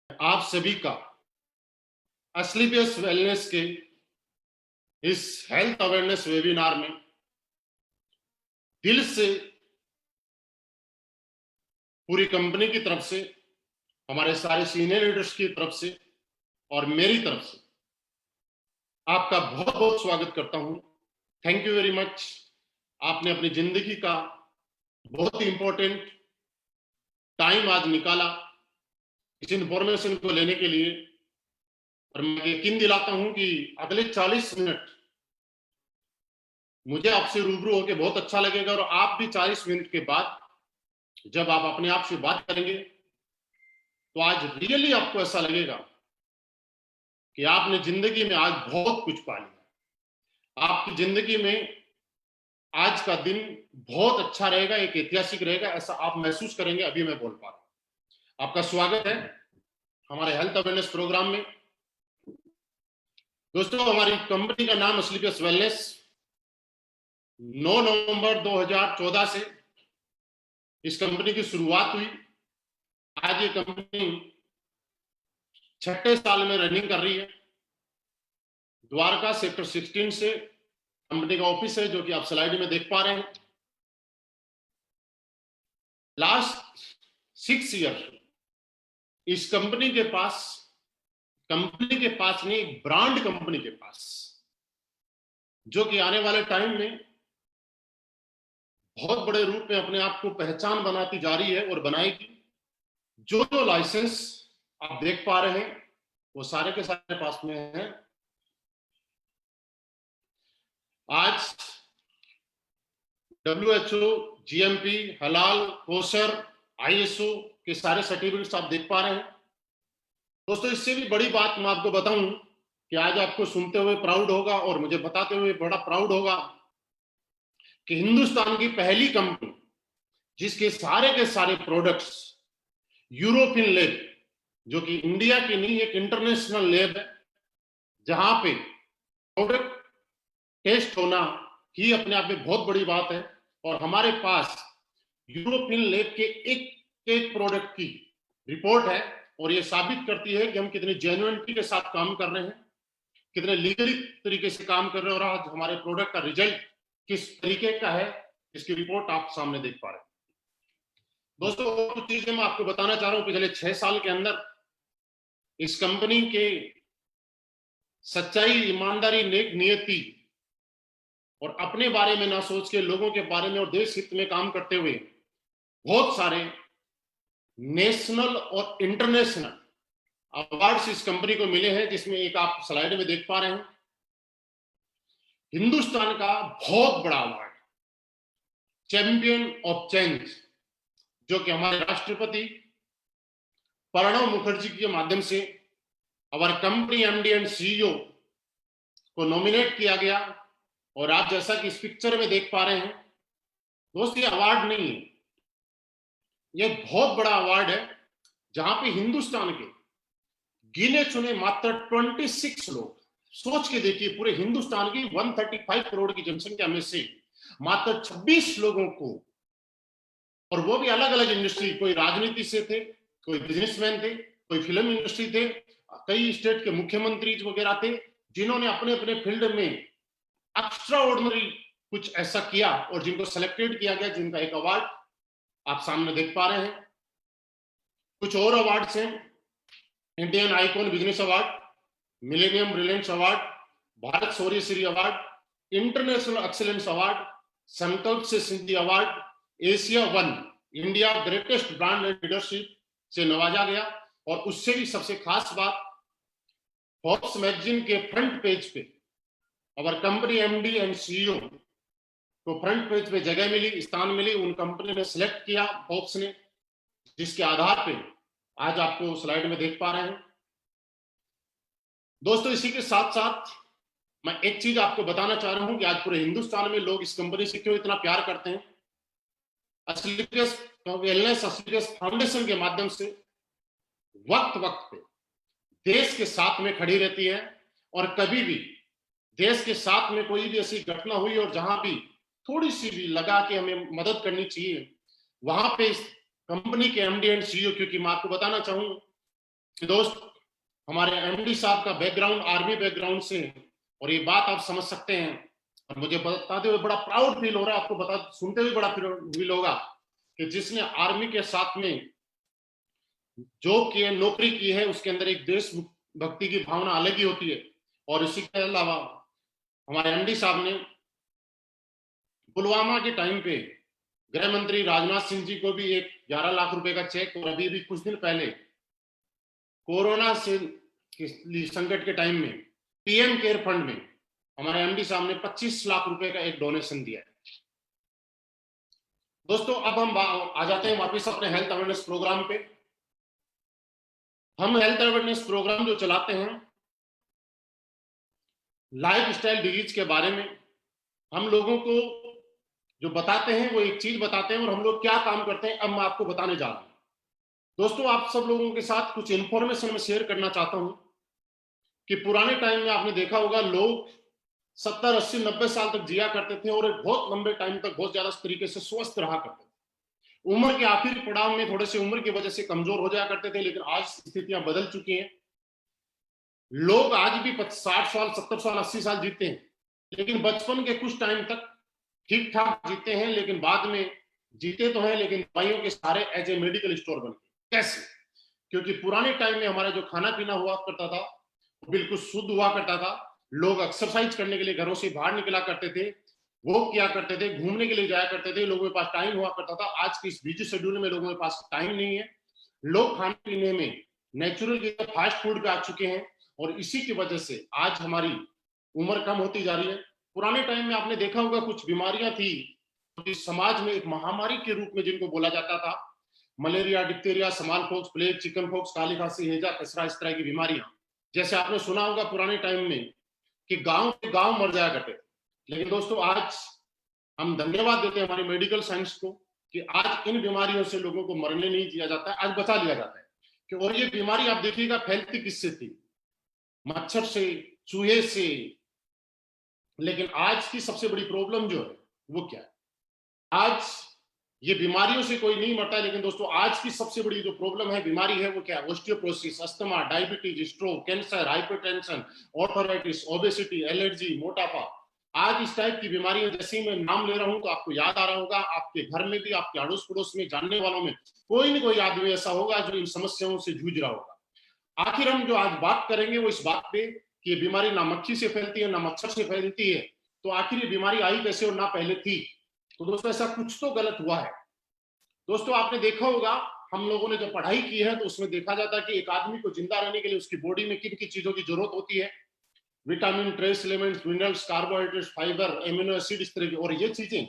आप सभी का एस्क्लेपियस वेलनेस के इस हेल्थ अवेयरनेस वेबिनार में दिल से पूरी कंपनी की तरफ से, हमारे सारे सीनियर लीडर्स की तरफ से और मेरी तरफ से आपका बहुत बहुत स्वागत करता हूं। Thank you very much. आपने अपनी जिंदगी का बहुत ही इंपॉर्टेंट टाइम आज निकाला इस इंफॉर्मेशन को लेने के लिए, और मैं यकीन दिलाता हूं कि अगले 40 मिनट मुझे आपसे रूबरू होकर बहुत अच्छा लगेगा, और आप भी 40 मिनट के बाद जब आप अपने आप से बात करेंगे तो आज रियली आपको ऐसा लगेगा कि आपने जिंदगी में आज बहुत कुछ पा लिया। आपकी जिंदगी में आज का दिन बहुत अच्छा रहेगा, एक ऐतिहासिक रहेगा, ऐसा आप महसूस करेंगे। अभी मैं बोल पा रहा हूं। आपका स्वागत है हमारे हेल्थ अवेयरनेस प्रोग्राम में। दोस्तों, हमारी कंपनी का नाम एस्क्लेपियस वेलनेस 9 नवंबर 2014 से इस कंपनी की शुरुआत हुई। आज ये कंपनी 6ठे साल में रनिंग कर रही है। द्वारका सेक्टर 16 से कंपनी का ऑफिस है, जो कि आप स्लाइड में देख पा रहे हैं। लास्ट 6 ईयर इस कंपनी के पास नहीं, एक ब्रांड कंपनी के पास, जो कि आने वाले टाइम में बहुत बड़े रूप में अपने आप को पहचान बनाती जा रही है और बनाएगी। जो लाइसेंस आप देख पा रहे हैं वो सारे के सारे पास में हैं। आज WHO, GMP, हलाल, कोशर, ISO के सारे सर्टिफिकेट्स आप देख पा रहे हैं। दोस्तों, इससे भी बड़ी बात मैं आपको बताऊं कि आज आपको सुनते हुए प्राउड होगा और मुझे बताते हुए बड़ा प्राउड होगा कि हिंदुस्तान की पहली कंपनी जिसके सारे के सारे प्रोडक्ट्स यूरोपियन लैब, जो कि इंडिया की नहीं, एक इंटरनेशनल लैब है, जहां पे प्रोडक्ट टेस्ट होना ही अपने आप में बहुत बड़ी बात है। और हमारे पास यूरोपियन लैब के एक एक प्रोडक्ट की रिपोर्ट है, और ये साबित करती है कि हम कितनी जेन्युइनिटी के साथ काम कर रहे हैं, कितने लीगली तरीके से काम कर रहे हैं, और आज हमारे प्रोडक्ट का रिजल्ट किस तरीके का है, इसकी रिपोर्ट आप सामने देख पा रहे हैं। दोस्तों, कुछ चीजें मैं आपको बताना चाह रहा हूं। पिछले 6 साल के अंदर इस कंपनी के सच्चाई, ईमानदारी, नेक नियति और अपने बारे में ना सोच के लोगों के बारे में और देश हित में काम करते हुए बहुत सारे नेशनल और इंटरनेशनल अवार्ड्स इस कंपनी को मिले हैं, जिसमें एक आप स्लाइड में देख पा रहे हैं। हिंदुस्तान का बहुत बड़ा अवार्ड चैंपियन ऑफ चेंज, जो कि हमारे राष्ट्रपति प्रणब मुखर्जी के माध्यम से हमारे कंपनी MD एंड CEO को नॉमिनेट किया गया। और आप जैसा कि इस पिक्चर में देख पा रहे हैं, दोस्तों, ये अवार्ड नहीं है, ये बहुत बड़ा अवार्ड है, जहां पे हिंदुस्तान के गिने चुने मात्र 26 लोग, सोच के देखिए, पूरे हिंदुस्तान की 135 करोड़ की जनसंख्या में से मात्र 26 लोगों को, और वो भी अलग अलग इंडस्ट्री, कोई राजनीति से थे, कोई बिजनेसमैन थे, कोई फिल्म इंडस्ट्री थे, कई स्टेट के मुख्यमंत्री वगैरह थे, जिन्होंने अपने अपने फील्ड में एक्स्ट्रा ऑर्डिनरी कुछ ऐसा किया और जिनको सेलेक्टेड किया गया, जिनका एक अवार्ड आप सामने देख पा रहे हैं। कुछ और अवार्ड्स हैं: Indian icon business award, millennium brilliance award, Bharat Shaurya Shri award, international excellence award, Sankalp से Siddhi award, Asia 1 India greatest brand and leadership से नवाजा गया। और उससे भी सबसे खास बात, फोर्ब्स मैगजीन के फ्रंट पेज पे और कंपनी MD एंड CEO को फ्रंट पेज पे जगह मिली, स्थान मिली, उन कंपनी ने सिलेक्ट किया फोर्ब्स ने, जिसके आधार पे आज आपको स्लाइड में देख पा रहे हैं। दोस्तों, इसी के साथ साथ मैं एक चीज आपको बताना चाह रहा हूं कि आज पूरे हिंदुस्तान में लोग इस कंपनी से क्यों इतना प्यार करते हैं। एस्क्लेपियस वेलनेस, एस्क्लेपियस फाउंडेशन के माध्यम से वक्त वक्त पे देश के साथ में खड़ी रहती है, और कभी भी देश के साथ में कोई भी ऐसी घटना हुई और जहां भी थोड़ी सी भी लगा कि हमें मदद करनी चाहिए, वहां पे इस कंपनी के MD एंड CEO, क्योंकि मैं आपको बताना चाहूंगा दोस्त, हमारे एमडी साहब का बैकग्राउंड आर्मी बैकग्राउंड से है और ये बात आप समझ सकते हैं। और मुझे बताते हुए बड़ा प्राउड फील हो रहा है, आपको बता सुनते हुए बड़ा फील होगा कि जिसने आर्मी के साथ में जॉब की है, नौकरी की है, उसके अंदर एक देशभक्ति की भावना अलग ही होती है। और इसी के अलावा हमारे एमडी साहब ने पुलवामा के टाइम पे गृह मंत्री राजनाथ सिंह जी को भी एक 11 लाख रुपए का चेक, और अभी भी कुछ दिन पहले कोरोना से संकट के टाइम में पीएम केयर फंड में हमारे एमडी साहब ने 25 लाख रुपए का एक डोनेशन दिया है। दोस्तों, अब हम आ जाते हैं वापस अपने हेल्थ अवेयरनेस प्रोग्राम पे। हम हेल्थ अवेयरनेस प्रोग्राम जो चलाते हैं लाइफ स्टाइल डिजीज के बारे में, हम लोगों को जो बताते हैं वो एक चीज बताते हैं और हम लोग क्या काम करते हैं अब मैं आपको बताने जा रहा हूं। दोस्तों, आप सब लोगों के साथ कुछ इंफॉर्मेशन मैं शेयर करना चाहता हूं कि पुराने टाइम में आपने देखा होगा लोग 70, 80, 90 साल तक जिया करते थे और बहुत लंबे टाइम तक बहुत ज्यादा तरीके से स्वस्थ रहा करते थे। उम्र के आखिरी पड़ाव में थोड़े से उम्र की वजह से कमजोर हो जाया करते थे, लेकिन आज स्थितियां बदल चुकी हैं। लोग आज भी 60 साल, 70 साल, 80 साल जीते हैं, लेकिन बचपन के कुछ टाइम तक ठीक ठाक जीते हैं, लेकिन बाद में जीते तो हैं लेकिन दवाइयों के सारे एज ए मेडिकल स्टोर बन गए। कैसे? क्योंकि पुराने टाइम में हमारा जो खाना पीना हुआ करता था वो बिल्कुल शुद्ध हुआ करता था। लोग एक्सरसाइज करने के लिए घरों से बाहर निकला करते थे, वॉक किया करते थे, घूमने के लिए जाया करते थे, लोगों के पास टाइम हुआ करता था। आज की इस बिजी शेड्यूल में लोगों के पास टाइम नहीं है। लोग खाने पीने में नेचुरल की फास्ट फूड पे आ चुके हैं और इसी की वजह से आज हमारी उम्र कम होती जा रही है। पुराने टाइम में आपने देखा होगा कुछ बीमारियां थी इस समाज में एक महामारी के रूप में जिनको बोला जाता था, malaria, diphtheria, small pox, plague, chicken pox, काली खांसी, हैजा, खसरा, इस तरह की बीमारियां। जैसे आपने सुना होगा पुराने टाइम में कि गांव के गांव मर जाया करते थे, लेकिन दोस्तों आज हम धन्यवाद देते हैं हमारे मेडिकल साइंस को कि आज इन बीमारियों से लोगों को मरने नहीं दिया जाता है, आज बचा लिया जाता है। कि और ये बीमारी आप देखिएगा फैलती किससे थी? मच्छर से, चूहे से। लेकिन आज की सबसे बड़ी प्रॉब्लम जो है वो क्या है? आज ये बीमारियों से कोई नहीं मरता है, लेकिन दोस्तों आज की सबसे बड़ी जो प्रॉब्लम है, बीमारी है, वो क्या है? Osteoporosis, asthma, diabetes, stroke, cancer, hypertension, arthritis, obesity, allergy, मोटापा। आज इस टाइप की बीमारियां जैसे ही मैं नाम ले रहा हूं तो आपको याद आ रहा होगा, आपके घर में भी, आपके अड़ोस पड़ोस में, जानने वालों में कोई ना कोई आदमी ऐसा होगा जो इन समस्याओं से जूझ रहा होगा। आखिर हम जो आज बात करेंगे वो इस बात पे कि ये बीमारी ना मक्खी से फैलती है ना मच्छर से फैलती है, तो आखिर ये बीमारी आई कैसे और ना पहले थी? तो दोस्तों ऐसा कुछ तो गलत हुआ है। दोस्तों आपने देखा होगा, हम लोगों ने जब पढ़ाई की है तो उसमें देखा जाता है कि एक आदमी को जिंदा रहने के लिए उसकी बॉडी में किन किन चीजों की जरूरत होती है। Vitamin, trace elements, minerals, carbohydrates, fibre, amino acid, इस तरह की। और ये चीजें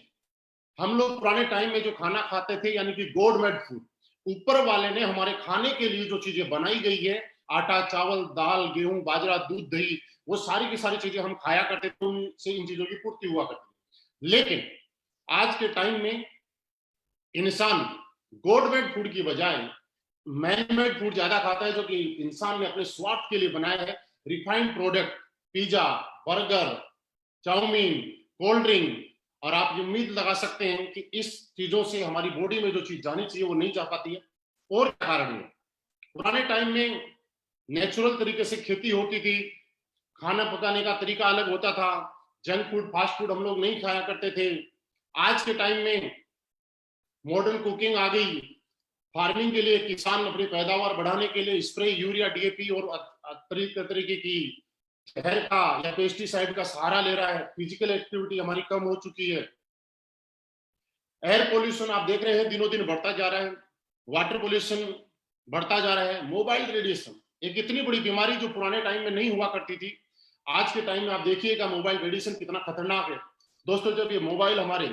हम लोग पुराने टाइम में जो खाना खाते थे यानी कि गॉड मेड फूड, ऊपर वाले ने हमारे खाने के लिए जो चीजें बनाई गई है, आटा, चावल, दाल, गेहूं, बाजरा, दूध, दही, वो सारी की सारी चीजें हम खाया करते थे, उनसे इन चीजों की पूर्ति हुआ करती थी। लेकिन आज के टाइम में इंसान गॉड मेड फूड की बजाय मैन मेड फूड ज्यादा खाता है, जो कि इंसान ने अपने स्वार्थ के लिए बनाया है। Refined product, pizza, burger, chowmein, cold drink. और आप ये उम्मीद लगा सकते हैं कि इस चीजों से हमारी बॉडी में जो चीज जानी चाहिए वो नहीं जा पाती है। और क्या कारण है? पुराने टाइम में नेचुरल तरीके से खेती होती थी, खाना पकाने का तरीका अलग होता था, जंक फूड, फास्ट फूड हम लोग नहीं खाया करते थे। आज के टाइम में मॉडर्न कुकिंग आ गई। फार्मिंग के लिए किसान अपनी पैदावार बढ़ाने के लिए स्प्रे, यूरिया, डीएपी और तरीके की जहर का या पेस्टिसाइड का सहारा ले रहा है। फिजिकल एक्टिविटी हमारी कम हो चुकी है। एयर पोल्यूशन आप देख रहे हैं दिनों दिन बढ़ता जा रहा है। वाटर पोल्यूशन बढ़ता जा रहा है। मोबाइल रेडिएशन एक इतनी बड़ी बीमारी जो पुराने टाइम में नहीं हुआ करती थी, आज के टाइम में आप देखिएगा मोबाइल रेडिएशन कितना खतरनाक है। दोस्तों, जब ये मोबाइल हमारे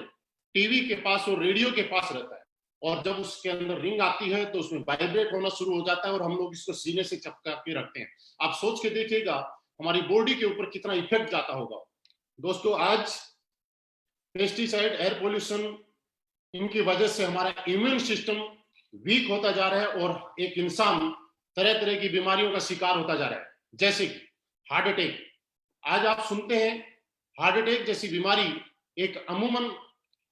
टीवी के पास और रेडियो के पास रहता है और जब उसके अंदर रिंग आती है तो उसमें वाइब्रेट होना शुरू हो जाता है और हम लोग इसको सीने से चपका के रखते हैं। आप सोच के देखिएगा हमारी बॉडी के ऊपर कितना इफेक्ट जाता होगा। दोस्तों, आज पेस्टिसाइड, एयर पोल्यूशन, इनकी वजह से हमारा इम्यून सिस्टम वीक होता जा रहा है और एक इंसान तरह तरह की बीमारियों का शिकार होता जा रहा है, जैसे कि हार्ट अटैक। आज आप सुनते हैं हार्ट अटैक जैसी बीमारी एक अमूमन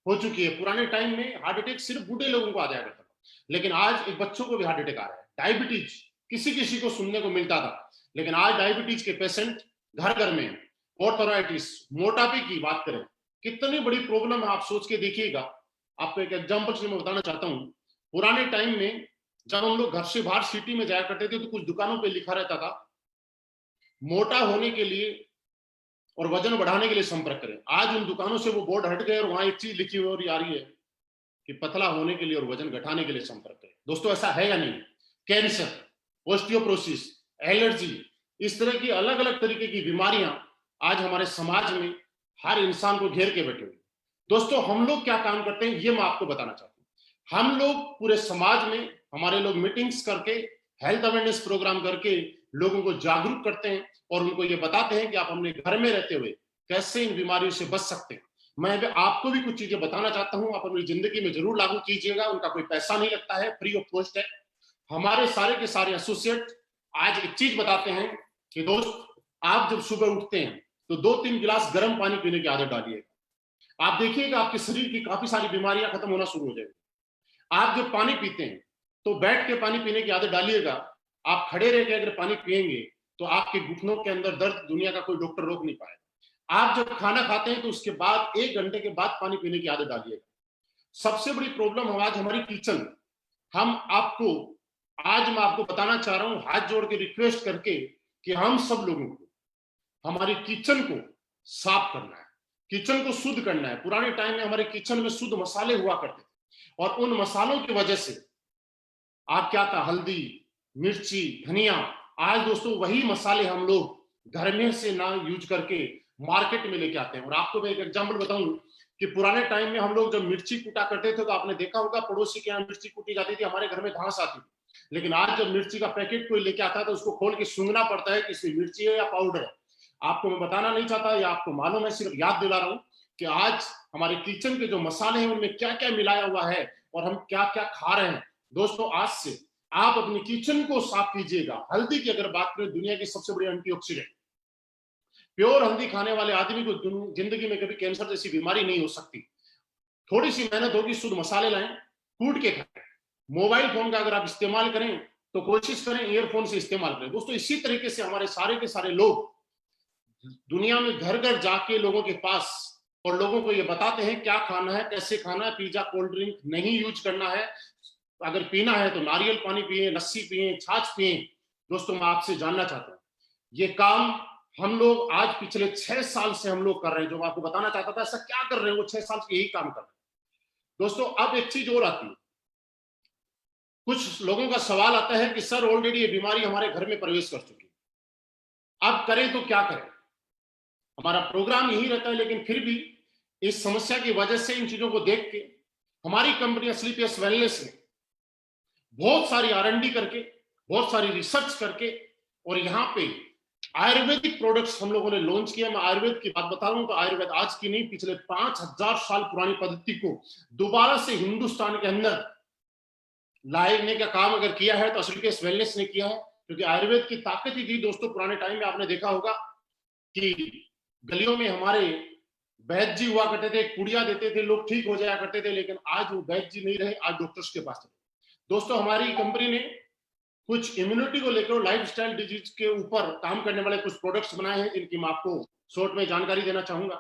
हो चुकी है। पुराने टाइम में हार्ट अटैक सिर्फ बूढ़े लोगों को आ जाया करता था, लेकिन आज एक बच्चों को भी हार्ट अटैक आ रहा है। डायबिटीज किसी किसी को सुनने को मिलता था, लेकिन आज डायबिटीज के पेशेंट घर घर में, ऑर्थराइटिस, मोटापे की बात करें, कितनी बड़ी प्रॉब्लम है आप सोच के देखिएगा। आपको एक एग्जांपल से मैं बताना चाहता हूं। पुराने टाइम में जब हम लोग घर से बाहर सिटी में जाया करते थे तो कुछ दुकानों पे लिखा रहता था, मोटा होने के लिए और वजन बढ़ाने के लिए संपर्क करें। आज उन दुकानों से वो बोर्ड हट गए और वहां एक चीज लिखी हुई आ रही है कि पतला होने के लिए और वजन घटाने के लिए संपर्क करें। दोस्तों ऐसा है या नहीं? कैंसर, ऑस्टियोप्रोसिस, एलर्जी, इस तरह की अलग अलग तरीके की बीमारियां आज हमारे समाज में हर इंसान को घेर के बैठे हुए। दोस्तों हम लोग क्या काम करते हैं ये मैं आपको बताना चाहता हूं। हम लोग पूरे समाज में, हमारे लोग मीटिंग्स करके, हेल्थ अवेयरनेस प्रोग्राम करके लोगों को जागरूक करते हैं और उनको ये बताते हैं कि आप अपने घर में रहते हुए कैसे इन बीमारियों से बच सकते हैं। मैं भी आपको भी कुछ चीजें बताना चाहता हूं, आप अपनी जिंदगी में जरूर लागू कीजिएगा। उनका कोई पैसा नहीं लगता है, फ्री ऑफ कॉस्ट है। हमारे सारे के सारे एसोसिएट आज एक चीज बताते हैं कि दोस्त, आप जब सुबह उठते हैं तो 2-3 गिलास गर्म पानी पीने की आदत डालिएगा। आप देखिएगा आपके शरीर की काफी सारी बीमारियां खत्म होना शुरू हो जाएगी। आप जब पानी पीते हैं तो बैठ के पानी पीने की आदत डालिएगा। आप खड़े रह के अगर पानी पिएंगे तो आपके घुटनों के अंदर दर्द दुनिया का कोई डॉक्टर रोक नहीं पाएगा। आप जब खाना खाते हैं तो उसके बाद 1 घंटे के बाद पानी पीने की आदत डालिएगा। सबसे बड़ी प्रॉब्लम आज हमारी किचन में। आज मैं आपको बताना चाह रहा हूं, हाथ जोड़ के रिक्वेस्ट करके, कि हम सब लोगों को हमारी किचन को साफ करना है, किचन को शुद्ध करना है। पुराने टाइम में हमारे किचन में शुद्ध मसाले हुआ करते थे और उन मसालों की वजह से आप क्या था, हल्दी, मिर्ची, धनिया, आज दोस्तों वही मसाले हम लोग घर में से ना यूज करके मार्केट में लेके आते हैं। और आपको मैं एक एग्जांपल बताऊं कि पुराने टाइम में हम लोग जब मिर्ची कूटा करते थे तो आपने देखा होगा पड़ोसी के यहाँ मिर्ची कूटी जाती थी, हमारे घर में घास आती थी। लेकिन आज जब मिर्ची का पैकेट कोई लेके आता है तो उसको खोल के सूंघना पड़ता है कि इसमें मिर्ची है या पाउडर है। आपको मैं बताना नहीं चाहता या आपको मालूम है, सिर्फ याद दिला रहा हूं कि आज हमारे किचन के जो मसाले हैं उनमें क्या क्या मिलाया हुआ है और हम क्या क्या खा रहे हैं। दोस्तों आज से आप अपनी किचन को साफ कीजिएगा। हल्दी की अगर बात करें, दुनिया की सबसे बड़ी एंटीऑक्सीडेंट, प्योर हल्दी खाने वाले आदमी को जिंदगी में कभी कैंसर जैसी बीमारी नहीं हो सकती। थोड़ी सी मेहनत होगी, शुद्ध मसाले लाएं, कूट के खाएं। मोबाइल फोन का अगर आप इस्तेमाल करें तो कोशिश करें ईयरफोन से इस्तेमाल करें। दोस्तों इसी तरीके से हमारे सारे के सारे लोग दुनिया में घर घर जाके लोगों के पास और लोगों को ये बताते हैं क्या खाना है, कैसे खाना है। पिज्जा, कोल्ड ड्रिंक नहीं यूज करना है। अगर पीना है तो नारियल पानी पिए, लस्सी पिए, छाछ पिए। दोस्तों मैं आपसे जानना चाहता हूं, ये काम हम लोग आज पिछले 6 साल से हम लोग कर रहे हैं। जो मैं आपको बताना चाहता था, ऐसा क्या कर रहे हैं, वो 6 साल से यही काम कर रहे हैं। दोस्तों अब एक चीज और आती है, कुछ लोगों का सवाल आता है कि सर ऑलरेडी ये बीमारी हमारे घर में प्रवेश कर चुकी है, अब करें तो क्या करें। हमारा प्रोग्राम यही रहता है, लेकिन फिर भी इस समस्या की वजह से, इन चीजों को देख के हमारी कंपनी स्लीपियस वेलनेस ने बहुत सारी R&D करके, बहुत सारी रिसर्च करके और यहाँ पे आयुर्वेदिक प्रोडक्ट्स हम लोगों ने लॉन्च किया। मैं आयुर्वेद की बात बता रहा हूं तो आयुर्वेद आज की नहीं, पिछले 5000 साल पुरानी पद्धति को दोबारा से हिंदुस्तान के अंदर लाने का काम अगर किया है तो स्लीपियस वेलनेस ने किया है। क्योंकि आयुर्वेद की ताकत ही थी दोस्तों। पुराने टाइम में आपने देखा होगा कि गलियों में हमारे वैद्य जी हुआ करते थे, कुड़िया देते थे, लोग ठीक हो जाया करते थे। लेकिन आज वो वैद्य जी नहीं रहे, आज डॉक्टर्स के पास रहे। दोस्तों हमारी कंपनी ने कुछ इम्यूनिटी को लेकर लाइफस्टाइल डिजीज के ऊपर काम करने वाले कुछ प्रोडक्ट्स बनाए हैं, जिनकी मैं आपको शॉर्ट में जानकारी देना चाहूंगा।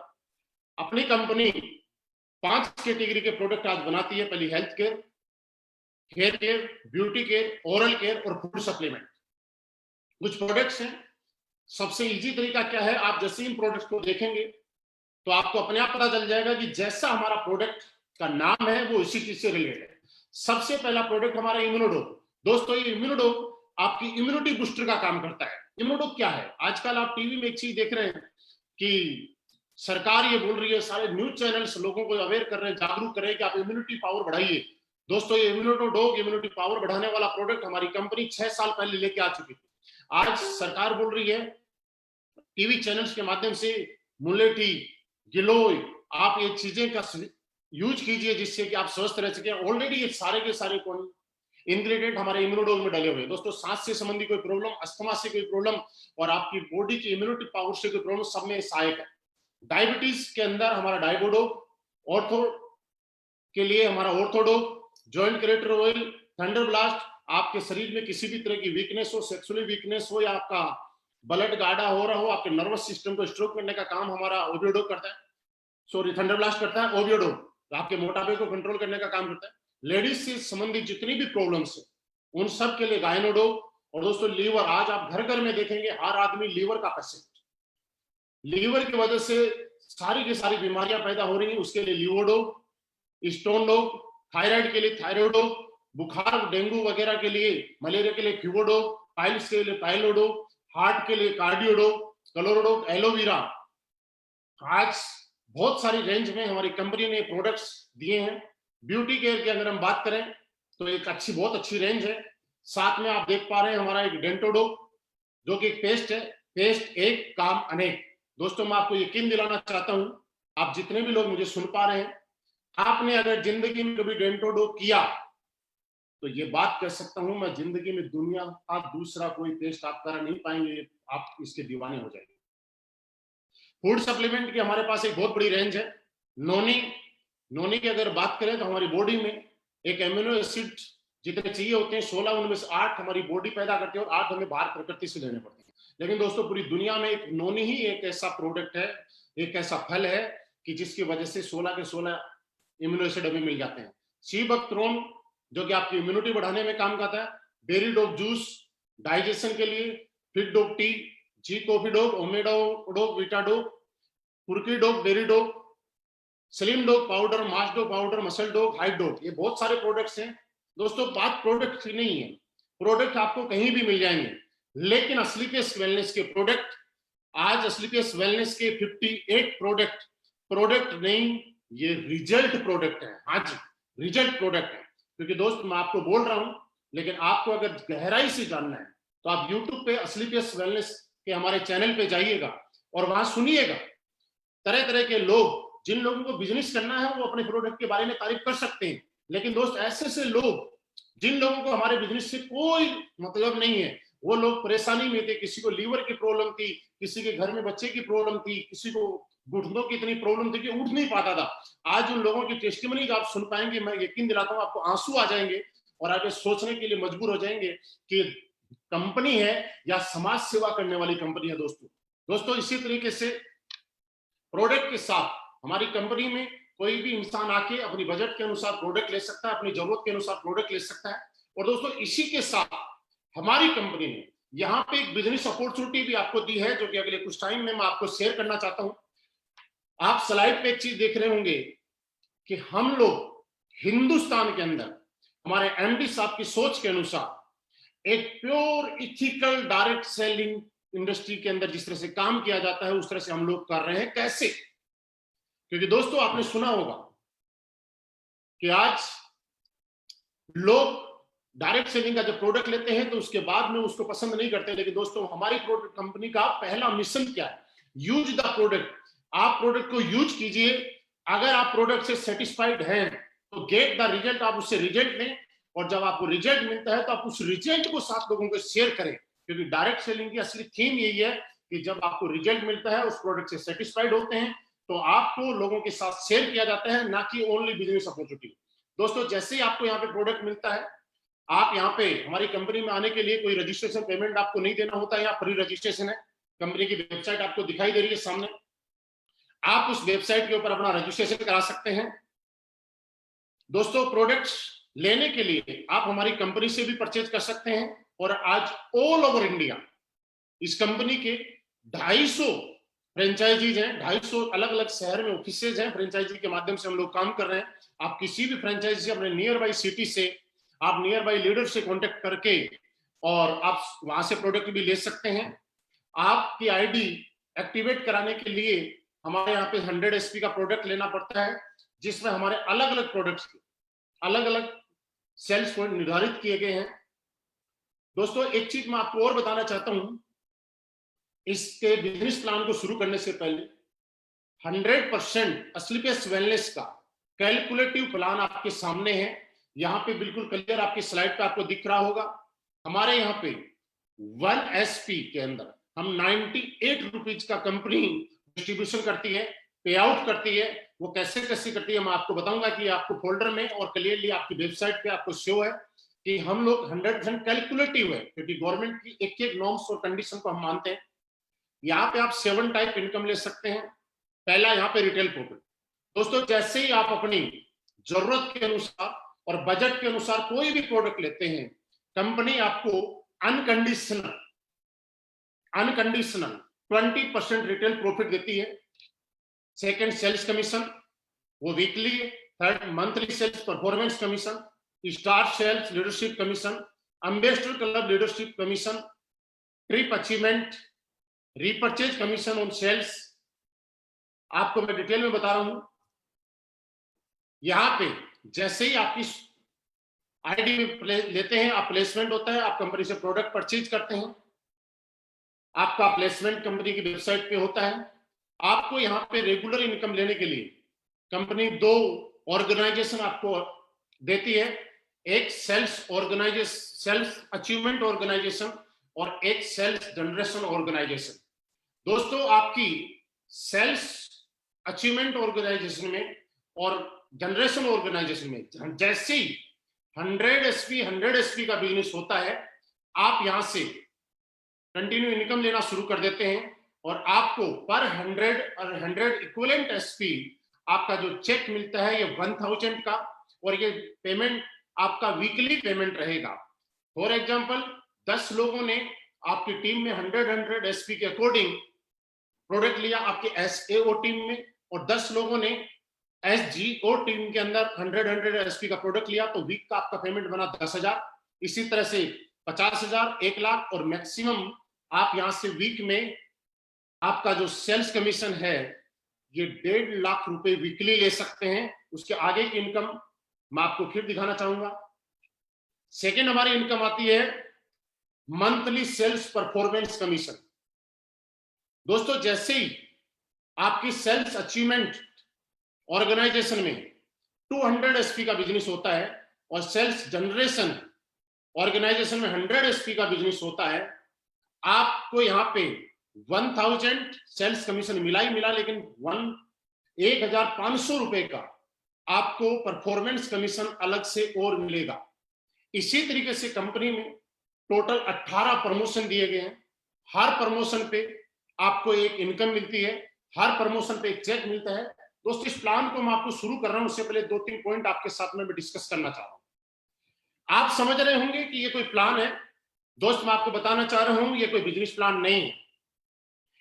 अपनी कंपनी 5 कैटेगरी के प्रोडक्ट आज बनाती है। पहली health care, hair care, beauty care, oral care और फूड सप्लीमेंट। कुछ प्रोडक्ट्स हैं। सबसे इजी तरीका क्या है, आप जैसे इन प्रोडक्ट्स को देखेंगे तो आपको अपने आप पता चल जाएगा कि जैसा हमारा प्रोडक्ट का नाम है वो इसी चीज से रिलेटेड है। सबसे पहला प्रोडक्ट हमारा इम्यूनोडोप। दोस्तों ये इम्यूनोडोप आपकी इम्यूनिटी बूस्टर का काम करता है। इम्यूनोडोप क्या है, आजकल आप टीवी में एक चीज देख रहे हैं कि सरकार ये बोल रही है, सारे न्यूज चैनल्स लोगों को अवेयर कर रहे हैं, जागरूक कर रहे हैं कि आप इम्यूनिटी पावर बढ़ाइए। दोस्तों ये इम्यूनोडोप इम्यूनिटी पावर बढ़ाने वाला प्रोडक्ट हमारी कंपनी 6 साल पहले लेके आ चुकी थी। आज सरकार बोल रही है टीवी चैनल्स के माध्यम से, मुलेठी, गिलोय, आप ये चीजें का यूज कीजिए जिससे कि आप स्वस्थ रह सके। ऑलरेडी ये सारे के सारे इंग्रेडिएंट हमारे इम्यूनोडोज में डले हुए हैं। दोस्तों सांस से संबंधी कोई प्रॉब्लम, अस्थमा से कोई प्रॉब्लम और आपकी बॉडी की इम्यूनिटी पावर से कोई प्रॉब्लम, सब में सहायक है। डायबिटीज के अंदर हमारा डायबोडोप, ऑर्थो के लिए हमारा Orthodop, joint crater oil, thunder blast, आपके शरीर में किसी भी तरह की वीकनेस हो, सेक्सुअली वीकनेस हो, या आपका ब्लड गाढ़ा हो रहा हो, आपके नर्वस सिस्टम को स्ट्रोक करने का काम हमारा ओबियोडो करता है, सॉरी थंडरब्लास्ट करता है। ओबियोडो आपके मोटापे को कंट्रोल करने का काम करता है। लेडीज से संबंधित जितनी भी प्रॉब्लम्स है उन सब के लिए गायनोडो। और दोस्तों लीवर, आज आप घर घर में देखेंगे हर आदमी लीवर का पेशेंट, लीवर की वजह से सारी की सारी बीमारियां पैदा हो रही हैं, उसके लिए लीवोडो। स्टोन डोग, थायराइड के लिए थायरोडो, बुखार डेंगू वगैरह के लिए, मलेरिया के लिए फ्यूगोडो, पाइल्स के लिए पाइलोडो, हार्ट के लिए कार्डियोडो, क्लोरोडो, एलोवेरा। आज बहुत सारी रेंज में हमारी कंपनी ने प्रोडक्ट्स दिए हैं। ब्यूटी केयर की अगर हम बात करें तो एक बहुत अच्छी रेंज है। साथ में आप देख पा रहे हैं हमारा एक डेंटोडो, जो कि एक पेस्ट है, पेस्ट एक काम अनेक। दोस्तों मैं आपको यकीन दिलाना चाहता हूं, आप जितने भी लोग मुझे सुन पा रहे हैं, आपने अगर जिंदगी में कभी डेंटोडो किया तो ये बात कह सकता हूं मैं, जिंदगी में दुनिया का दूसरा कोई पेस्ट आप कर नहीं पाएंगे, आप इसके दीवाने हो जाएंगे। फूड सप्लीमेंट की हमारे पास एक बहुत बड़ी रेंज है। नोनी, नोनी की अगर बात करें तो हमारी बॉडी में एक एमिनो एसिड जितने चाहिए होते हैं 16, उनमें से 8 हमारी बॉडी पैदा करती है और 8 हमें बाहर प्रकृति से लेने पड़ते हैं। लेकिन दोस्तों पूरी दुनिया में एक नोनी ही एक ऐसा प्रोडक्ट है, एक ऐसा फल है कि जिसकी वजह से 16 के 16 इम्यूनो एसिड हमें मिल जाते हैं। सी बकथ्रोन जो कि आपकी इम्यूनिटी बढ़ाने में काम करता है। बेरी डोग जूस डाइजेशन के लिए, फिट डोग टी, जी कॉफी डोग, ओमेडो डोग, वीटा डोग, कुर्की डोग, बेरी डोग, स्लिम डोग पाउडर, मास डोग पाउडर, मसल डोग, हाइट डोग, ये बहुत सारे प्रोडक्ट्स हैं। दोस्तों बात प्रोडक्ट की नहीं है, प्रोडक्ट आपको कहीं भी मिल जाएंगे, लेकिन असलीकेस वेलनेस के प्रोडक्ट, आज असलीकेस वेलनेस के 58 प्रोडक्ट नहीं, ये रिजल्ट प्रोडक्ट है। हाँ जी, रिजल्ट प्रोडक्ट है। क्योंकि दोस्त मैं आपको बोल रहा हूं, लेकिन आपको अगर गहराई से जानना है तो आप YouTube पे असलीकेस वेलनेस के हमारे चैनल पे जाइएगा और वहां सुनिएगा। तरह तरह के लोग, जिन लोगों को बिजनेस करना है वो अपने प्रोडक्ट के बारे में तारीफ कर सकते हैं, लेकिन दोस्त ऐसे से लोग जिन लोगों को हमारे बिजनेस से कोई मतलब नहीं है, वो लोग परेशानी में थे, किसी को लीवर की प्रॉब्लम थी, किसी के घर में बच्चे की प्रॉब्लम थी, किसी को घुटनों की इतनी प्रॉब्लम थी कि उठ नहीं पाता था। आज उन लोगों की टेस्टिमनी आप सुन पाएंगे, मैं यकीन दिलाता हूं आपको आंसू आ जाएंगे और आप सोचने के लिए मजबूर हो जाएंगे कि कंपनी है या समाज सेवा करने वाली कंपनी है। दोस्तों इसी तरीके से प्रोडक्ट के साथ हमारी कंपनी में कोई भी इंसान आके अपनी बजट के अनुसार प्रोडक्ट ले सकता है, अपनी जरूरत के अनुसार प्रोडक्ट ले सकता है। और दोस्तों इसी के साथ हमारी कंपनी ने यहाँ पे एक बिजनेस अपॉर्चुनिटी भी आपको दी है, जो कि अगले कुछ टाइम में मैं आपको शेयर करना चाहता हूं। आप स्लाइड पे एक चीज देख रहे होंगे कि हम लोग हिंदुस्तान के अंदर हमारे एमडी साहब की सोच के अनुसार एक pure ethical direct selling industry के अंदर जिस तरह से काम किया जाता है उस तरह से हम लोग कर रहे हैं। कैसे? क्योंकि दोस्तों आपने सुना होगा कि आज लोग डायरेक्ट सेलिंग का जब प्रोडक्ट लेते हैं तो उसके बाद में उसको पसंद नहीं करते, लेकिन दोस्तों हमारी प्रोडक्ट कंपनी का पहला मिशन क्या है? Use the product. आप प्रोडक्ट को यूज कीजिए, अगर आप प्रोडक्ट से सेटिस्फाइड हैं तो गेट द रिजल्ट, आप उससे रिजल्ट लें, और जब आपको रिजल्ट मिलता है तो आप उस रिजल्ट को 7 लोगों को शेयर करें। क्योंकि डायरेक्ट सेलिंग की असली थीम यही है कि जब आपको रिजल्ट मिलता है, उस प्रोडक्ट से सेटिस्फाइड होते हैं, तो आपको लोगों के साथ शेयर किया जाता है, ना कि ओनली बिजनेस अपॉर्चुनिटी। दोस्तों जैसे ही आपको यहाँ पे प्रोडक्ट मिलता है, आप यहाँ पे हमारी कंपनी में आने के लिए कोई रजिस्ट्रेशन पेमेंट आपको नहीं देना होता है, यहाँ फ्री रजिस्ट्रेशन है। कंपनी की वेबसाइट आपको दिखाई दे रही है सामने, आप उस वेबसाइट के ऊपर अपना रजिस्ट्रेशन करा सकते हैं। दोस्तों प्रोडक्ट्स लेने के लिए आप हमारी कंपनी से भी परचेज कर सकते हैं, और आज ऑल ओवर इंडिया इस कंपनी के 250 फ्रेंचाइजीज हैं, 250 अलग अलग शहर में ऑफिसेज हैं, फ्रेंचाइजी के माध्यम से हम लोग काम कर रहे हैं। आप किसी भी फ्रेंचाइजी से, अपने नियर बाई सिटी से, आप नियर बाई लीडर से कांटेक्ट करके और आप वहां से प्रोडक्ट भी ले सकते हैं। आपकी आईडी एक्टिवेट कराने के लिए हमारे यहाँ पे 100 SP का प्रोडक्ट लेना पड़ता है, जिसमें हमारे अलग अलग प्रोडक्ट्स अलग अलग सेल्स पॉइंट निर्धारित किए गए हैं। दोस्तों एक चीज मैं आपको और बताना चाहता हूं, इसके बिजनेस प्लान को शुरू करने से पहले 100% असलीकेस वेलनेस का कैलकुलेटिव प्लान आपके सामने है। यहाँ पे बिल्कुल क्लियर आपकी स्लाइड पे आपको दिख रहा होगा। हमारे यहाँ पे 1 SP के अंदर हम 98 रुपीज का कंपनी डिस्ट्रीब्यूशन करती है, पे आउट करती है। वो कैसे कैसे करती है मैं आपको बताऊंगा कि आपको फोल्डर में और क्लियरली आपकी वेबसाइट पे आपको शो है। कि हम लोग 100% कैलकुलेटिव है, क्योंकि गवर्नमेंट की एक एक नॉर्म्स और कंडीशन को हम मानते हैं। यहाँ पे आप 7 टाइप इनकम ले सकते हैं। पहला यहाँ पे रिटेल प्रॉफिट। दोस्तों, जैसे ही आप अपनी जरूरत के अनुसार और बजट के अनुसार कोई भी प्रोडक्ट लेते हैं, कंपनी आपको अनकंडीशनल 20% रिटेल प्रॉफिट देती है। सेकंड, सेल्स कमीशन, वो वीकली है। Third, monthly sales performance commission, star sales leadership commission, ambassador club leadership commission, trip achievement, repurchase commission on sales. आपको मैं डिटेल में बता रहा हूं। यहां पे जैसे ही आपकी आईडी में लेते हैं, आप प्लेसमेंट होता है, आप कंपनी से प्रोडक्ट परचेज करते हैं, आपका प्लेसमेंट कंपनी की वेबसाइट पे होता है। आपको यहाँ पे रेगुलर इनकम लेने के लिए कंपनी 2 ऑर्गेनाइजेशन आपको देती है। एक सेल्स अचीवमेंट ऑर्गेनाइजेशन और एक सेल्स जनरेशन ऑर्गेनाइजेशन। दोस्तों, आपकी सेल्स अचीवमेंट ऑर्गेनाइजेशन में और जनरेशन ऑर्गेनाइजेशन में जैसे ही 100 एसपी का बिजनेस होता है, आप यहां से कंटिन्यू इनकम लेना शुरू कर देते हैं और आपको पर 100 और 100 इक्विवेलेंट एसपी आपका जो चेक मिलता है, ये 1000 का, और ये पेमेंट आपका वीकली पेमेंट रहेगा। फॉर एग्जांपल, 10 लोगों ने आपकी टीम में 100 एसपी के अकॉर्डिंग प्रोडक्ट लिया आपके एसएओ टीम में, और 10 लोगों ने एसजीओ टीम के अंदर 100 एसपी का प्रोडक्ट लिया, तो वीक का आपका पेमेंट बना 10,000। इसी तरह से 50,000, 1 लाख, और मैक्सिमम आप यहां से वीक में आपका जो सेल्स कमीशन है ये 1.5 लाख रुपए वीकली ले सकते हैं। उसके आगे की इनकम मैं आपको फिर दिखाना चाहूंगा। सेकेंड हमारी इनकम आती है मंथली सेल्स परफॉर्मेंस कमीशन। दोस्तों, जैसे ही आपकी सेल्स अचीवमेंट ऑर्गेनाइजेशन में 200 एसपी का बिजनेस होता है और सेल्स जनरेशन ऑर्गेनाइजेशन में 100 एसपी का बिजनेस होता है, आपको यहाँ पे 1000 सेल्स कमीशन मिला ही मिला, लेकिन 1,500 रुपए का आपको परफॉर्मेंस कमीशन अलग से और मिलेगा। इसी तरीके से कंपनी में टोटल 18 प्रमोशन दिए गए हैं। हर प्रमोशन पे आपको एक इनकम मिलती है, हर प्रमोशन पे एक चेक मिलता है। दोस्तों, इस प्लान को मैं आपको शुरू कर रहा हूं, उससे पहले 2-3 पॉइंट आपके साथ में मैं डिस्कस करना चाह रहा हूं। आप समझ रहे होंगे कि ये कोई प्लान है। दोस्त, मैं आपको बताना चाह रहा हूं, ये कोई बिजनेस प्लान नहीं है।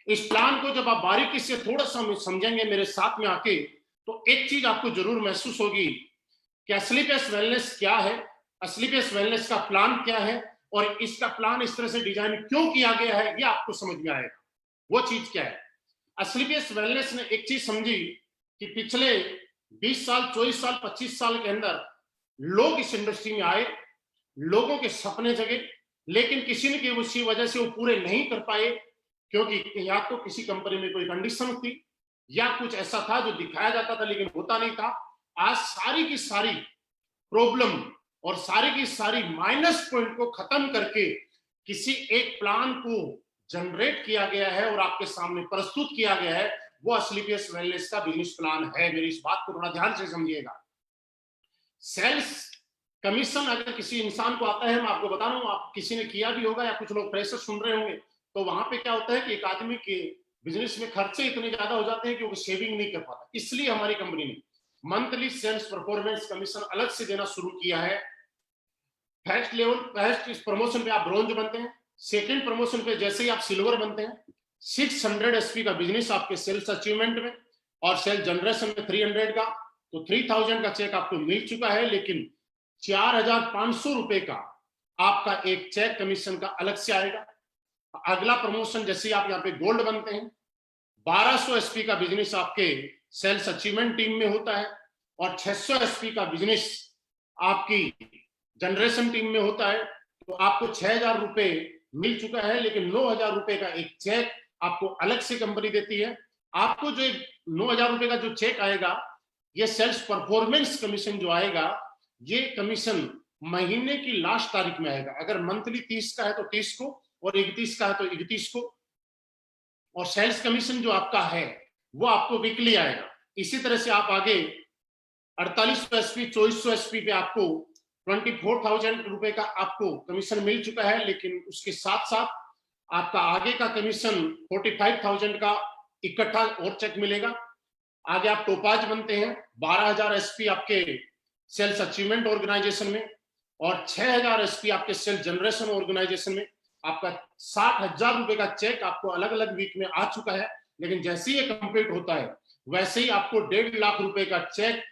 इस प्लान को जब आप बारीकी से थोड़ा सा समझेंगे मेरे साथ में आके, तो एक चीज आपको जरूर महसूस होगी कि असली पेस वेलनेस क्या है, असली पेस वेलनेस का प्लान क्या है, और इसका प्लान इस तरह से डिजाइन क्यों किया गया है, ये आपको समझ में आएगा। वो चीज क्या है? असली पेस वेलनेस ने एक चीज समझी कि पिछले 20 साल, 24 साल, 25 साल के अंदर लोग इस इंडस्ट्री में आए, लोगों के सपने जगे, लेकिन किसी न किसी वजह से वो पूरे नहीं कर पाए, क्योंकि या तो किसी कंपनी में कोई कंडीशन थी, या कुछ ऐसा था जो दिखाया जाता था लेकिन होता नहीं था। आज सारी की सारी प्रॉब्लम और सारी की सारी माइनस पॉइंट को खत्म करके किसी एक प्लान को जनरेट किया गया है और आपके सामने प्रस्तुत किया गया है। वो असली पेस वेलनेस का बिजनेस प्लान है। मेरी इस बात को थोड़ा ध्यान से समझिएगा। सेल्स कमीशन अगर किसी इंसान को आता है, मैं आपको बता रहा हूं, आप किसी ने किया भी होगा या कुछ लोग प्रेशर सुन रहे होंगे, तो वहां पे क्या होता है कि एक आदमी के बिजनेस में खर्चे इतने ज्यादा हो जाते हैं कि वो सेविंग नहीं कर पाता। इसलिए हमारी कंपनी ने मंथली सेल्स परफॉर्मेंस कमीशन अलग से देना शुरू किया है। फर्स्ट लेवल, फर्स्ट प्रमोशन पे आप ब्रोंज बनते हैं, सेकंड प्रमोशन पे जैसे ही आप सिल्वर बनते हैं, 600 एसपी का बिजनेस आपके सेल्स अचीवमेंट में और सेल्स जनरेशन में 300 का, तो 3000 का चेक आपको मिल चुका है, लेकिन 4,500 रुपए का आपका एक चेक कमीशन का अलग से आएगा। अगला प्रमोशन जैसे ही आप यहाँ पे गोल्ड बनते हैं, 1200 एसपी का बिजनेस आपके सेल्स अचीवमेंट टीम में होता है और 600 एसपी का बिजनेस आपकी जनरेशन टीम में होता है। तो आपको 6,000 रुपए मिल चुका है, लेकिन 9,000 रुपए का एक चेक आपको अलग से कंपनी देती है। आपको जो 9,000 रुपए का जो चेक आएगा, ये सेल्स परफॉर्मेंस कमीशन जो आएगा, ये कमीशन महीने की लास्ट तारीख में आएगा। अगर मंथली 30 का है तो 30 को, और 31 का है तो 31 को। और सेल्स कमीशन जो आपका है वो आपको वीकली आएगा। इसी तरह से आप आगे 4800 एसपी, 2400 एसपी पे आपको 24,000 रुपए का आपको कमीशन मिल चुका है, लेकिन उसके साथ साथ आपका आगे का कमीशन 45,000 का इकट्ठा और चेक मिलेगा। आगे आप टोपाज बनते हैं, 12,000 एसपी आपके सेल्स अचीवमेंट ऑर्गेनाइजेशन में और 6,000 एसपी आपके सेल्स जनरेशन ऑर्गेनाइजेशन में। आपका 60,000 रुपए का चेक आपको अलग अलग वीक में आ चुका है, लेकिन जैसे ही ये कंप्लीट होता है वैसे ही आपको 1.5 लाख रुपए का चेक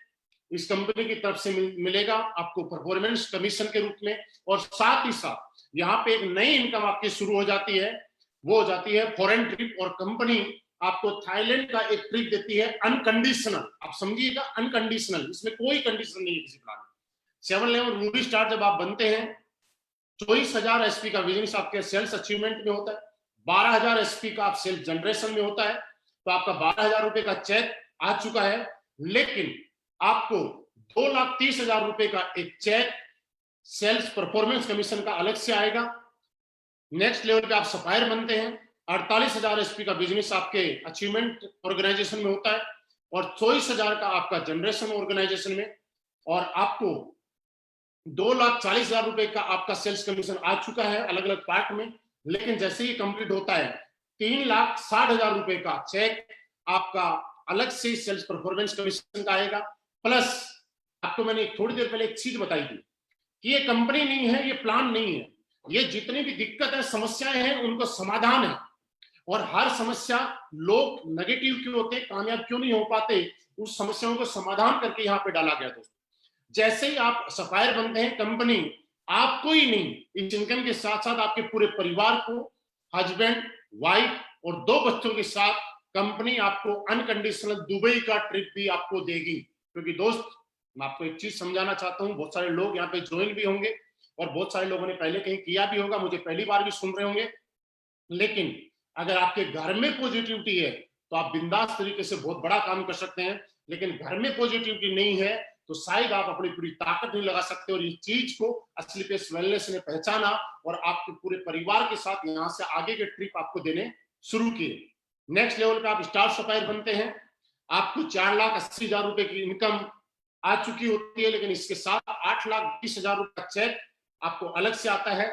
इस कंपनी की तरफ से मिलेगा आपको परफॉर्मेंस कमीशन के रूप में। और साथ ही साथ यहाँ पे एक नई इनकम आपकी शुरू हो जाती है, वो हो जाती है फॉरेन ट्रिप। और कंपनी आपको थाईलैंड का एक ट्रिप देती है अनकंडीशनल। आप समझिएगा, अनकंडीशनल, इसमें कोई कंडीशन नहीं है किसी प्लान में। 7 लेवल रूबी स्टार जब आप बनते हैं, 24,000 एसपी का बिजनेस आपके सेल्स अचीवमेंट में होता है, 12,000 एसपी का आप सेल्स जनरेशन में होता है, तो आपका 12,000 रुपए का चेक आ चुका है। लेकिन आपको 2,30,000 रुपए का एक चेक सेल्स परफॉर्मेंस कमीशन का अलग से आएगा। नेक्स्ट लेवल पे आप सप्लायर बनते हैं, 48,000 एसपी का बिजनेस आपके अचीवमेंट ऑर्गेनाइजेशन में होता है और 24,000 का आपका जनरेशन ऑर्गेनाइजेशन में। और आपको 2,40,000 रुपए का आपका सेल्स कमीशन आ चुका है अलग अलग पार्ट में। लेकिन जैसे ही कंप्लीट होता है, 3,60,000 रुपए का चेक आपका अलग से सेल्स परफॉर्मेंस कमीशन का आएगा। प्लस आपको मैंने थोड़ी देर पहले एक चीज बताई थी कि ये कंपनी नहीं है, ये प्लान नहीं है, ये जितनी भी दिक्कत है, समस्याएं हैं, उनको समाधान है। और हर समस्या, लोग नेगेटिव क्यों होते, कामयाब क्यों नहीं हो पाते, उस समस्याओं को समाधान करके यहाँ पे डाला गया। दोस्तों, जैसे ही आप सप्लायर बनते हैं, कंपनी आपको ही नहीं, इस इनकम के साथ साथ आपके पूरे परिवार को, हस्बैंड, वाइफ और 2 बच्चों के साथ कंपनी आपको अनकंडीशनल दुबई का ट्रिप भी आपको देगी। क्योंकि दोस्त, मैं आपको एक चीज समझाना चाहता हूँ, बहुत सारे लोग यहाँ पे ज्वाइन भी होंगे और बहुत सारे लोगों ने पहले कहीं किया भी होगा, मुझे पहली बार भी सुन रहे होंगे। लेकिन अगर आपके घर में पॉजिटिविटी है तो आप बिंदास तरीके से बहुत बड़ा काम कर सकते हैं। लेकिन घर में पॉजिटिविटी नहीं है तो शायद आप अपनी पूरी ताकत नहीं लगा सकते। और इस चीज को असली पेस वेलनेस ने पहचाना और आपके पूरे परिवार के साथ यहाँ से आगे के ट्रिप आपको देने शुरू किए। नेक्स्ट लेवल पे आप स्टार सप्लायर बनते हैं, आपको 4,80,000 रुपए की इनकम आ चुकी होती है, लेकिन इसके साथ 8,20,000 रुपए का चेक आपको अलग से आता है,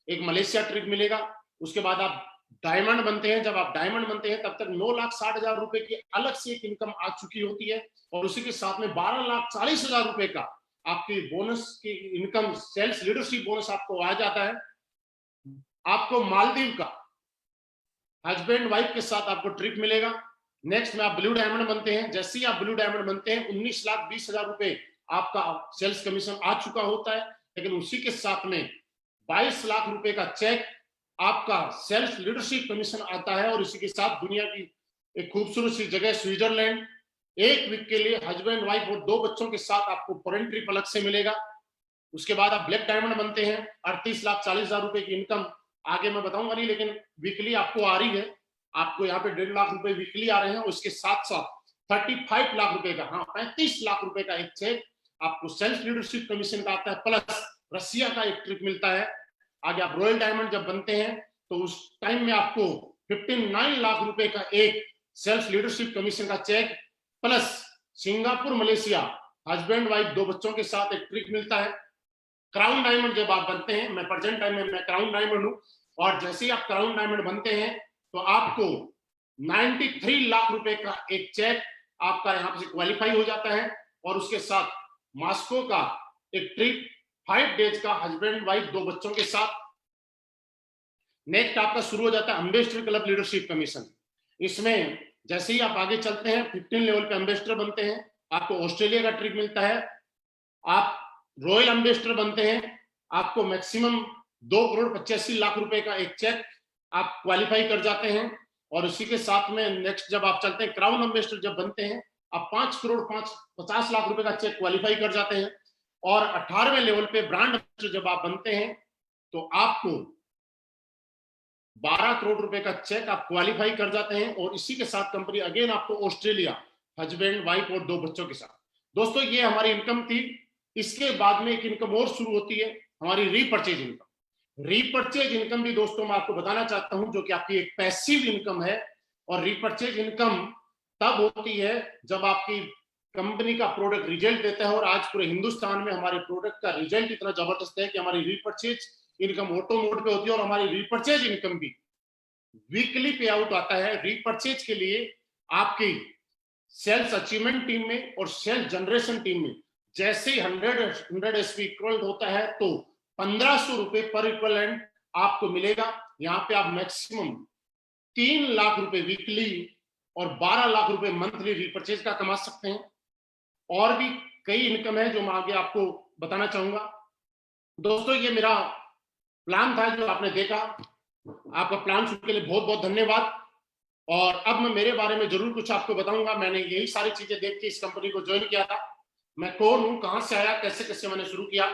एक मलेशिया ट्रिप मिलेगा। उसके बाद आप डायमंड बनते हैं, जब आप डायमंड बनते हैं तब तक 9,60,000 रुपए की अलग से एक इनकम आ चुकी होती है और उसी के साथ में 12,40,000 रुपए का आपकी बोनस की इनकम, सेल्स लीडरशिप बोनस आपको आ जाता है। आपको मालदीव का हस्बैंड वाइफ के साथ आपको ट्रिप मिलेगा। नेक्स्ट में आप ब्लू डायमंड बनते हैं, जैसे ही आप ब्लू डायमंड बनते हैं 19,20,000 रुपए आपका सेल्स कमीशन आ चुका होता है। लेकिन उसी के साथ में 22 लाख रुपए का चेक आपका सेल्फ लीडरशिप कमीशन आता है। और इसी के साथ दुनिया की एक खूबसूरत सी जगह स्विट्जरलैंड, 1 वीक के लिए हस्बैंड वाइफ और 2 बच्चों के साथ आपको फॉरेन ट्रिप अलग से मिलेगा। उसके बाद आप ब्लैक डायमंड बनते हैं, 38,40,000 रुपए की इनकम आगे मैं बताऊंगा नहीं, लेकिन वीकली आपको आ रही है। आपको यहाँ पे 1.5 लाख रुपए वीकली आ रहे हैं। उसके साथ साथ 35 लाख रुपए का, हाँ 35 लाख रुपए का एक चेक आपको सेल्फ लीडरशिप कमीशन का आता है, प्लस रसिया का एक ट्रिप मिलता है। आगे आप रॉयल डायमंड जब बनते हैं तो उस टाइम में आपको 59 लाख रुपए का एक सेल्फ लीडरशिप कमीशन का cheque, plus Singapore Malaysia husband wife 2 बच्चों के साथ एक ट्रिप मिलता है। क्राउन डायमंड जब आप बनते हैं, मैं प्रेजेंट टाइम में मैं क्राउन डायमंड हूं, और जैसे ही आप क्राउन डायमंड बनते हैं तो आपको 93 लाख रुपए का एक चेक आपका यहां से क्वालिफाई हो जाता है। और उसके साथ मॉस्को का एक ट्रिप 5 डेज का हस्बैंड वाइफ 2 बच्चों के साथ। नेक्स्ट आपका शुरू हो जाता है एम्बेसडर क्लब लीडरशिप कमीशन। इसमें जैसे ही आप आगे चलते हैं 15 लेवल पे एम्बेसडर बनते हैं, आपको ऑस्ट्रेलिया का ट्रिप मिलता है। आप रॉयल एम्बेसडर बनते हैं, आपको मैक्सिमम 2,85,00,000 रुपए का एक चेक आप क्वालिफाई कर जाते हैं। और उसी के साथ में नेक्स्ट जब आप चलते हैं क्राउन एम्बेसडर जब बनते हैं, आप 5,50,00,000 रुपए का चेक क्वालिफाई कर जाते हैं। और 18वें लेवल पे ब्रांड एम्बेसडर जब आप बनते हैं तो आपको 12 करोड़ रुपए का चेक आप क्वालिफाई कर जाते हैं। और इसी के साथ कंपनी अगेन आपको ऑस्ट्रेलिया हस्बैंड वाइफ और 2 बच्चों के साथ। दोस्तों, ये हमारी इनकम थी। इसके बाद में एक इनकम और शुरू होती है, हमारी रीपर्चेज इनकम। रीपर्चेज इनकम भी दोस्तों मैं आपको बताना चाहता हूं, जो कि आपकी एक पैसिव इनकम है। और रीपर्चेज इनकम तब होती है जब आपकी कंपनी का प्रोडक्ट रिजल्ट देता है और आज पूरे हिंदुस्तान में हमारे प्रोडक्ट का रिजल्ट इतना जबरदस्त है कि हमारी रीपर्चेज इनकम ऑटो मोड पे होती है और हमारी रीपर्चेज इनकम भी वीकली पे आउट आता है। रीपर्चेज के लिए आपकी सेल्स अचीवमेंट टीम में और सेल्स जनरेशन टीम में जैसे ही 100 एसपी इक्वल होता है तो 1500 रुपए पर इक्वलेंट आपको मिलेगा। यहाँ पे आप मैक्सिमम 3 लाख रुपए वीकली और 12 लाख रुपए मंथली रीपर्चेज का कमा सकते हैं। और भी कई इनकम है जो मैं आगे आपको बताना चाहूंगा। दोस्तों ये मेरा प्लान था जो आपने देखा, आपका प्लान सुनने के लिए बहुत बहुत धन्यवाद। और अब मैं मेरे बारे में जरूर कुछ आपको बताऊंगा। मैंने यही सारी चीजें देख के इस कंपनी को ज्वाइन किया था। मैं कौन हूं, कहां से आया, कैसे कैसे मैंने शुरू किया।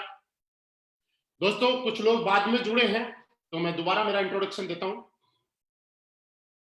दोस्तों कुछ लोग बाद में जुड़े हैं तो मैं दोबारा मेरा इंट्रोडक्शन देता हूं।